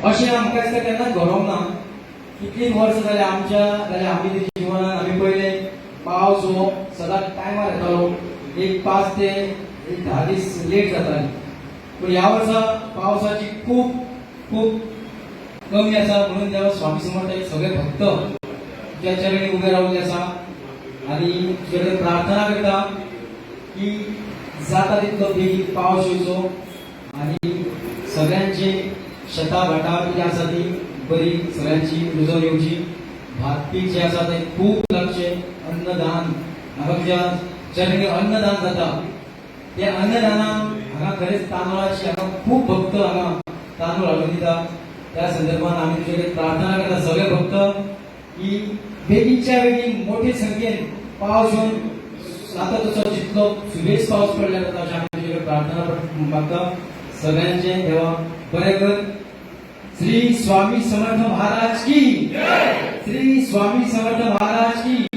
अशें आमकां दिसता केन्नाच घडोवंक ना. कितलीं वर्सां जाल्यां आमी तेच्या जिवनान आमी पयले पावस हो सदांच टायमार येतालो. एक 5 ते 10 दीस लेट जाताली. पूण ह्या वर्सा पावसाची खूब खूब कमी आसा. म्हणून देव स्वामी समर्थ सगळे भक्त तुज्या चरणी उबे रावले आसा आनी तुजे कडेन प्रार्थना करता की जाता तितलो बेगीन पावस येवचो आनी सगळ्यांची शेतां भाटां जी आसा ती बरी सगळ्यांची रुजोन येवची. भात पीक जे आसा ते खूब लागचे. अन्नदान हांगा तुज्या चरणी अन्नदान जाता. ते अन्नदानाक हांगा खरेंच तांदळाची हांगा खूब भक्त हांगा तांदूळ हाडून दिता. त्या संदर्भात आमी तुजे कडेन प्रार्थना करता सगळे भक्त की बेगीनच्या बेगीन मोठे संख्येन पावस येवन आता तसो जितलो सुबेज पावस पडला जाता अशें आमी तुजे कडेन प्रार्थना मागता. सगळ्यांचे देवा बरें कर. श्री स्वामी समर्थ महाराज की, श्री स्वामी समर्थ महाराज की.